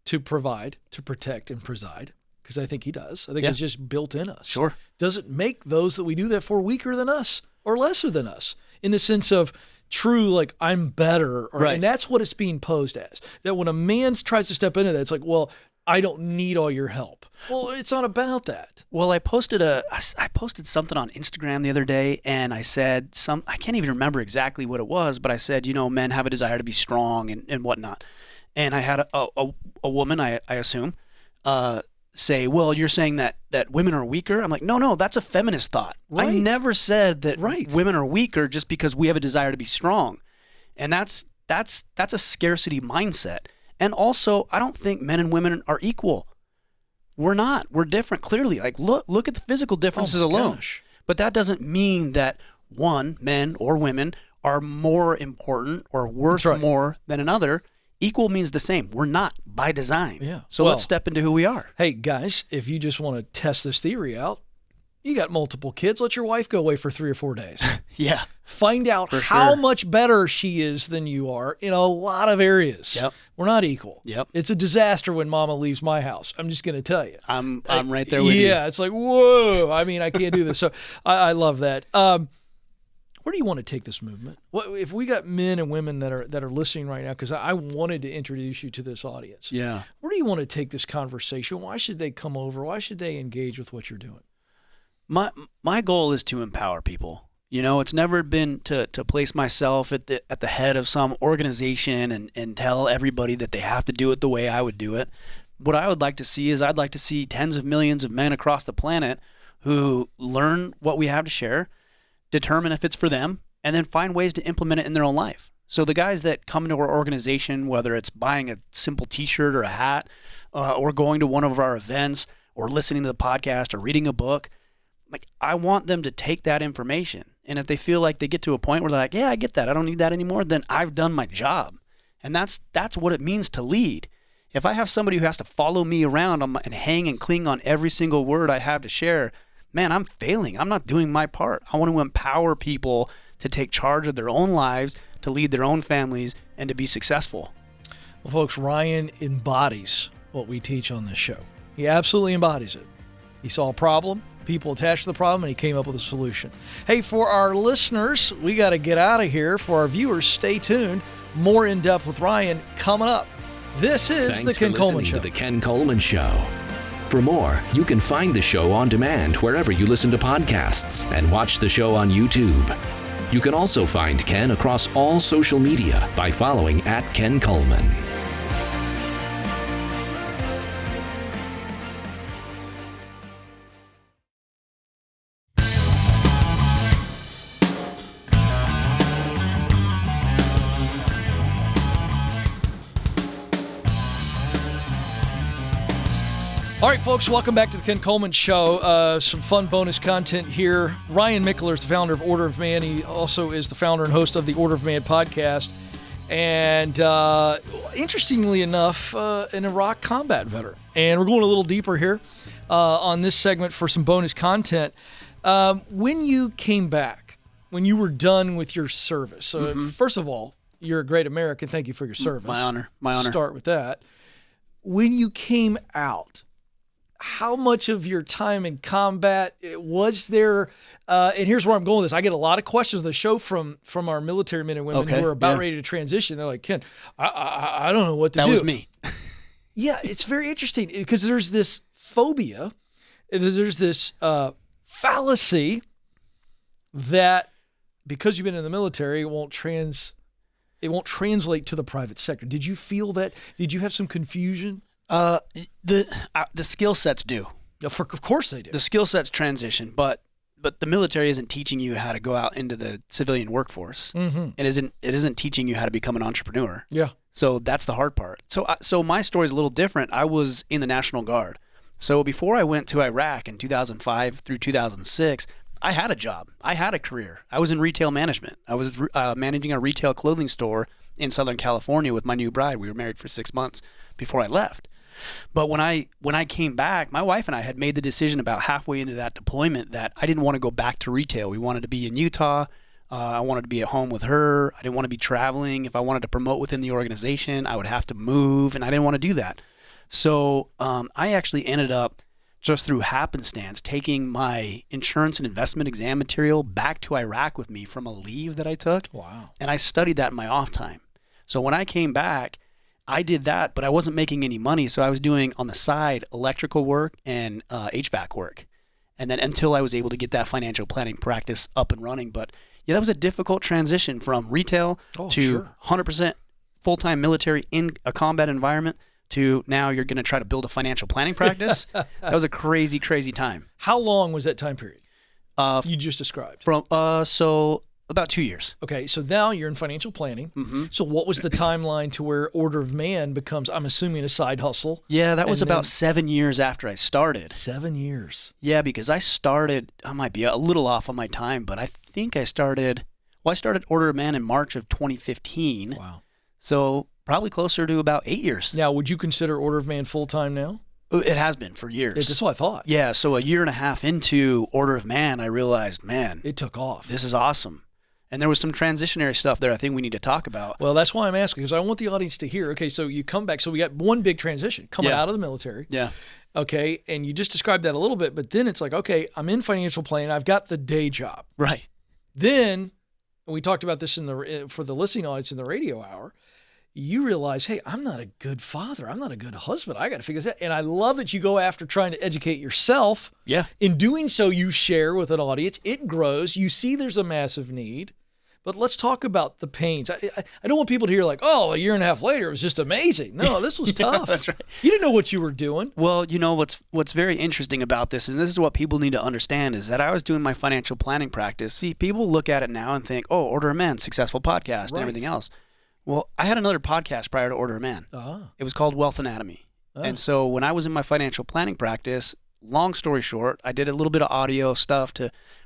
to provide, to protect, and preside, because I think he does. I think it's just built in us. Sure. Doesn't make those that we do that for weaker than us or lesser than us in the sense of true, like, I'm better. And that's what it's being posed as. That when a man tries to step into that, it's like, well, I don't need all your help. Well, it's not about that. Well, I posted something on Instagram the other day, and I said I can't even remember exactly what it was, but I said, men have a desire to be strong and whatnot. And I had a woman, I assume, say, well, you're saying that women are weaker? I'm like, no, that's a feminist thought. I never said that women are weaker just because we have a desire to be strong. And that's a scarcity mindset. And also, I don't think men and women are equal. We're not. We're different, clearly. Like, look at the physical differences alone. Gosh. But that doesn't mean that men or women are more important or worth more than another. Equal means the same. We're not by design. Yeah. So let's step into who we are. Hey, guys, if you just want to test this theory out, you got multiple kids. Let your wife go away for 3 or 4 days. Yeah. Find out how much better she is than you are in a lot of areas. Yep. We're not equal. Yep. It's a disaster when mama leaves my house. I'm just going to tell you. I'm right there with you. Yeah. It's like, whoa. I mean, I can't do this. So I love that. Where do you want to take this movement? What if we got men and women that are listening right now? Because I wanted to introduce you to this audience. Yeah. Where do you want to take this conversation? Why should they come over? Why should they engage with what you're doing? My goal is to empower people. It's never been to place myself at the head of some organization and tell everybody that they have to do it the way I would do it. What I would like to see is I'd like to see tens of millions of men across the planet who learn what we have to share, determine if it's for them, and then find ways to implement it in their own life. So the guys that come into our organization, whether it's buying a simple t-shirt or a hat, or going to one of our events, or listening to the podcast, or reading a book, like, I want them to take that information. And if they feel like they get to a point where they're like, yeah, I get that, I don't need that anymore, then I've done my job. And that's what it means to lead. If I have somebody who has to follow me around and hang and cling on every single word I have to share, man, I'm failing. I'm not doing my part. I want to empower people to take charge of their own lives, to lead their own families, and to be successful. Well, folks, Ryan embodies what we teach on this show. He absolutely embodies it. He saw a problem, people attached to the problem, and he came up with a solution. Hey, for our listeners, we got to get out of here. For our viewers, stay tuned. More in depth with Ryan coming up. This is the Ken Coleman Show. To the Ken Coleman Show. For more, you can find the show on demand wherever you listen to podcasts and watch the show on YouTube. You can also find Ken across all social media by following @Ken Coleman. All right, folks, welcome back to the Ken Coleman Show. Some fun bonus content here. Ryan Mickler is the founder of Order of Man. He also is the founder and host of the Order of Man podcast. And interestingly enough, an Iraq combat veteran. And we're going a little deeper here on this segment for some bonus content. When you came back, when you were done with your service, first of all, you're a great American. Thank you for your service. My honor. My honor. Start with that. When you came out, how much of your time in combat was there? And here's where I'm going with this. I get a lot of questions on the show from our military men and women who are about ready to transition. They're like, Ken, I don't know what to do. That was me. Yeah, it's very interesting because there's this phobia, there's this fallacy that because you've been in the military, it won't translate to the private sector. Did you feel that? Did you have some confusion? The skill sets do. Of course they do. The skill sets transition, but the military isn't teaching you how to go out into the civilian workforce. Mm-hmm. It isn't teaching you how to become an entrepreneur. Yeah. So that's the hard part. So my story is a little different. I was in the National Guard. So before I went to Iraq in 2005 through 2006, I had a job. I had a career. I was in retail management. I was managing a retail clothing store in Southern California with my new bride. We were married for 6 months before I left. But when I came back, my wife and I had made the decision about halfway into that deployment that I didn't want to go back to retail. We wanted to be in Utah. I wanted to be at home with her. I didn't want to be traveling. If I wanted to promote within the organization, I would have to move, and I didn't want to do that. So I actually ended up, just through happenstance, taking my insurance and investment exam material back to Iraq with me from a leave that I took. Wow. And I studied that in my off time. So when I came back, I did that, but I wasn't making any money. So I was doing on the side electrical work and HVAC work. And then until I was able to get that financial planning practice up and running. But yeah, that was a difficult transition from retail to 100% full-time military in a combat environment to now you're going to try to build a financial planning practice. That was a crazy, crazy time. How long was that time period you just described? So about 2 years. Okay, so now you're in financial planning. Mm-hmm. So what was the timeline to where Order of Man becomes, I'm assuming, a side hustle? Yeah, that was about 7 years after I started. 7 years. Yeah, because I might be a little off on my time, but I think I started Order of Man in March of 2015. Wow. So probably closer to about 8 years. Now, would you consider Order of Man full-time now? It has been for years. That's what I thought. Yeah, so a year and a half into Order of Man, I realized, man, it took off. This is awesome. And there was some transitionary stuff there I think we need to talk about. Well, that's why I'm asking, because I want the audience to hear. Okay, so you come back. So we got one big transition coming out of the military. Yeah. Okay, and you just described that a little bit, but then it's like, okay, I'm in financial planning. I've got the day job. Right. Then, and we talked about this for the listening audience in the radio hour, you realize, hey, I'm not a good father. I'm not a good husband. I got to figure this out. And I love that you go after trying to educate yourself. Yeah. In doing so, you share with an audience. It grows. You see there's a massive need. But let's talk about the pains. I don't want people to hear like, oh, a year and a half later, it was just amazing. No, this was tough. That's right. You didn't know what you were doing. Well, you know, what's very interesting about this, and this is what people need to understand, is that I was doing my financial planning practice. See, people look at it now and think, oh, Order of Man, successful podcast, and everything else. Well, I had another podcast prior to Order of Man. It was called Wealth Anatomy. And so when I was in my financial planning practice, long story short, I did a little bit of audio stuff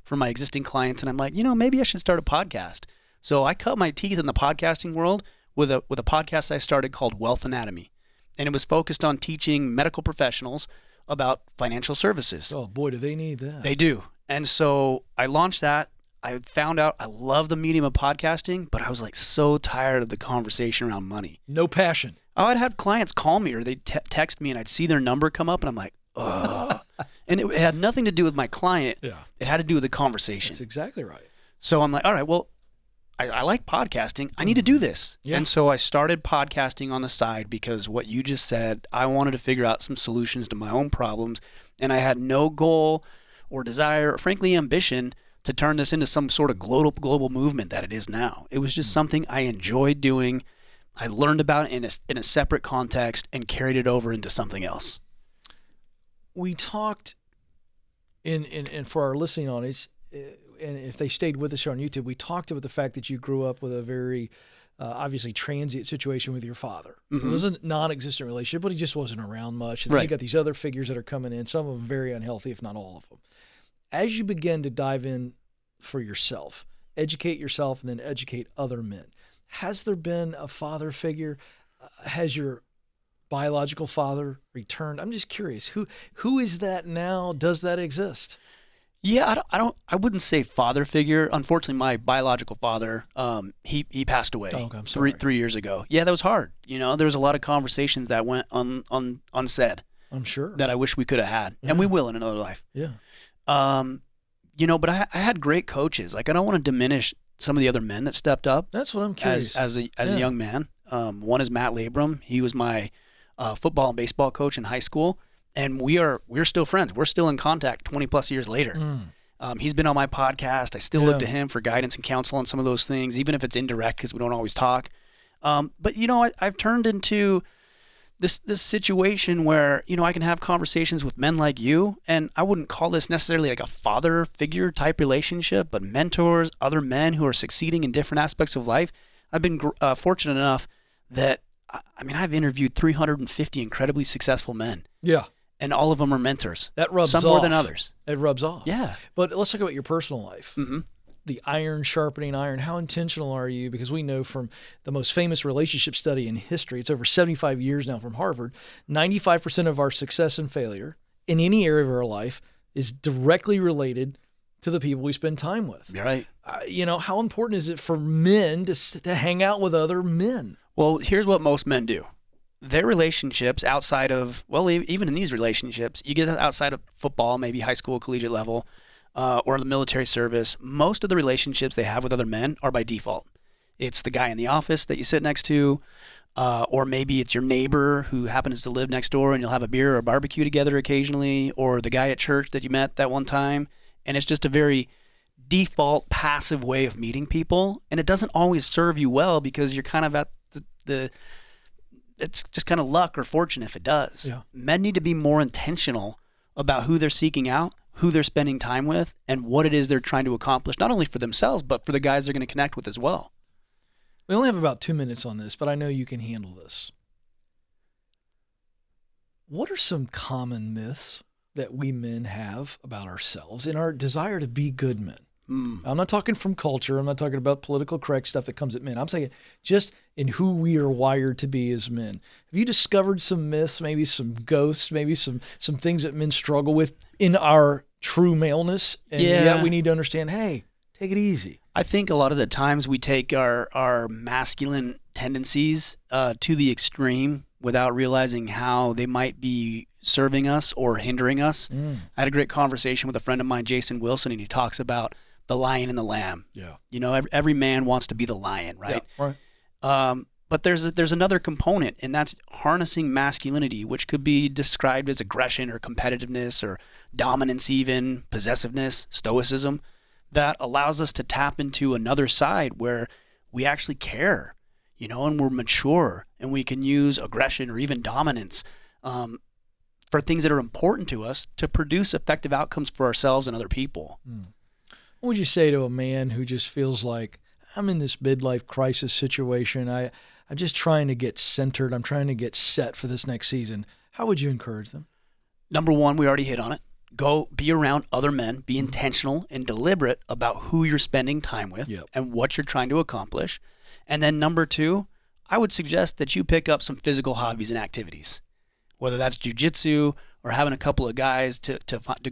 for my existing clients, and I'm like, maybe I should start a podcast. So I cut my teeth in the podcasting world with a podcast I started called Wealth Anatomy. And it was focused on teaching medical professionals about financial services. Oh, boy, do they need that. They do. And so I launched that. I found out I love the medium of podcasting, but I was like so tired of the conversation around money. No passion. I'd have clients call me or they'd text me and I'd see their number come up and I'm like, ugh. And it had nothing to do with my client. Yeah. It had to do with the conversation. That's exactly right. So I'm like, all right, well, I like podcasting. I need to do this. Yeah. And so I started podcasting on the side because what you just said, I wanted to figure out some solutions to my own problems. And I had no goal or desire or frankly ambition to turn this into some sort of global movement that it is now. It was just something I enjoyed doing. I learned about it in a separate context and carried it over into something else. We talked in for our listening audience, and if they stayed with us here on YouTube, we talked about the fact that you grew up with a very obviously transient situation with your father. Mm-hmm. It was a non-existent relationship, but he just wasn't around much. And then you got these other figures that are coming in, some of them very unhealthy, if not all of them. As you begin to dive in for yourself, educate yourself, and then educate other men, has there been a father figure? Has your biological father returned? I'm just curious. Who is that now? Does that exist? Yeah, I wouldn't say father figure. Unfortunately, my biological father, he passed away. Oh, okay, I'm sorry. 3 years ago. Yeah, that was hard. There was a lot of conversations that went unsaid. I'm sure. That I wish we could have had, and we will in another life. Yeah. But I had great coaches. Like I don't want to diminish some of the other men that stepped up. That's what I'm curious. As a young man. One is Matt Labram. He was my football and baseball coach in high school. And we're still friends. We're still in contact 20 plus years later. He's been on my podcast. I still look to him for guidance and counsel on some of those things, even if it's indirect because we don't always talk. But I've turned into this situation where I can have conversations with men like you, and I wouldn't call this necessarily like a father figure type relationship, but mentors, other men who are succeeding in different aspects of life. I've been fortunate enough that I've interviewed 350 incredibly successful men. Yeah. And all of them are mentors. That rubs off. Some more than others. It rubs off. Yeah. But let's talk about your personal life. Mm-hmm. The iron sharpening iron. How intentional are you? Because we know from the most famous relationship study in history, it's over 75 years now from Harvard, 95% of our success and failure in any area of our life is directly related to the people we spend time with. You're right. How important is it for men to hang out with other men? Well, here's what most men do. Their relationships outside of, well, even in these relationships, you get outside of football, maybe high school, collegiate level, or the military service, most of the relationships they have with other men are by default. It's the guy in the office that you sit next to, or maybe it's your neighbor who happens to live next door and you'll have a beer or a barbecue together occasionally, or the guy at church that you met that one time. And it's just a very default, passive way of meeting people. And it doesn't always serve you well because you're kind of at it's just kind of luck or fortune if it does. Yeah. Men need to be more intentional about who they're seeking out, who they're spending time with, and what it is they're trying to accomplish, not only for themselves, but for the guys they're going to connect with as well. We only have about 2 minutes on this, but I know you can handle this. What are some common myths that we men have about ourselves in our desire to be good men? I'm not talking from culture. I'm not talking about political correct stuff that comes at men. I'm saying just in who we are wired to be as men. Have you discovered some myths, maybe some ghosts, maybe some things that men struggle with in our true maleness? And yet we need to understand, hey, take it easy. I think a lot of the times we take our masculine tendencies to the extreme without realizing how they might be serving us or hindering us. I had a great conversation with a friend of mine, Jason Wilson, and he talks about the lion and the lamb. Yeah. Every man wants to be the lion, right? Yeah, right. But there's another component, and that's harnessing masculinity, which could be described as aggression or competitiveness or dominance even, possessiveness, stoicism, that allows us to tap into another side where we actually care, and we're mature, and we can use aggression or even dominance for things that are important to us to produce effective outcomes for ourselves and other people. What would you say to a man who just feels like, I'm in this midlife crisis situation, I'm just trying to get centered, I'm trying to get set for this next season? How would you encourage them? Number one, we already hit on it. Go be around other men, be intentional and deliberate about who you're spending time with and what you're trying to accomplish. And then number two, I would suggest that you pick up some physical hobbies and activities, whether that's jiu-jitsu or having a couple of guys to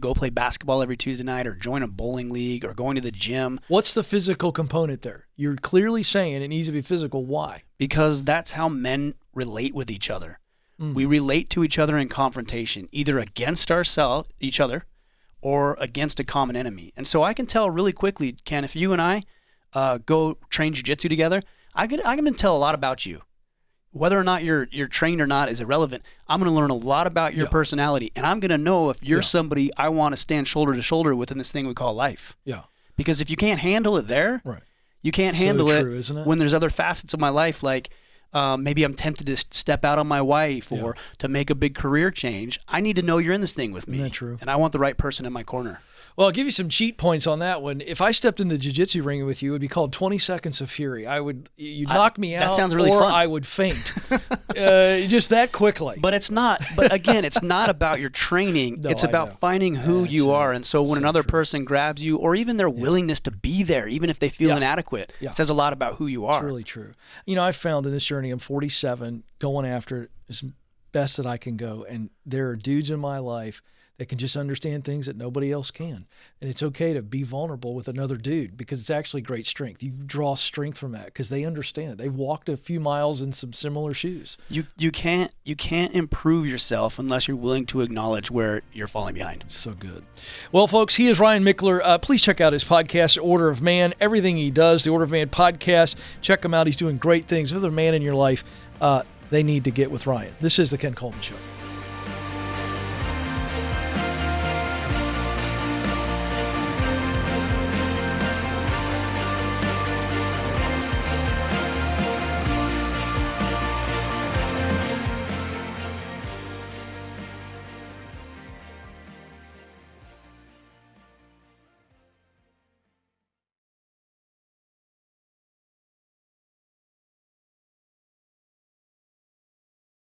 go play basketball every Tuesday night or join a bowling league or going to the gym. What's the physical component there? You're clearly saying it needs to be physical. Why? Because that's how men relate with each other. We relate to each other in confrontation, either against each other, or against a common enemy. And so I can tell really quickly, Ken, if you and I go train jiu-jitsu together, I can tell a lot about you. Whether or not you're trained or not is irrelevant. I'm going to learn a lot about your personality, and I'm going to know if you're somebody I want to stand shoulder to shoulder with in this thing we call life. Yeah. Because if you can't handle it there, you can't handle true, isn't it? When there's other facets of my life, like maybe I'm tempted to step out on my wife or to make a big career change. I need to know you're in this thing with me. Isn't that true? And I want the right person in my corner. Well, I'll give you some cheat points on that one. If I stepped in the jiu-jitsu ring with you, it would be called 20 Seconds of Fury. You'd knock me out, that sounds really or fun. I would faint. Just that quickly. But it's not. But again, it's not about your training. It's about finding who you are. And so when another person grabs you, or even their willingness to be there, even if they feel inadequate, says a lot about who you are. It's really true. I found in this journey, I'm 47, going after it as best that I can go. And there are dudes in my life that can just understand things that nobody else can. And it's okay to be vulnerable with another dude because it's actually great strength. You draw strength from that because they understand. They've walked a few miles in some similar shoes. You can't improve yourself unless you're willing to acknowledge where you're falling behind. So good. Well, folks, he is Ryan Mickler. Please check out his podcast, Order of Man. Everything he does, the Order of Man podcast. Check him out. He's doing great things. If there's a man in your life, they need to get with Ryan. This is the Ken Coleman Show.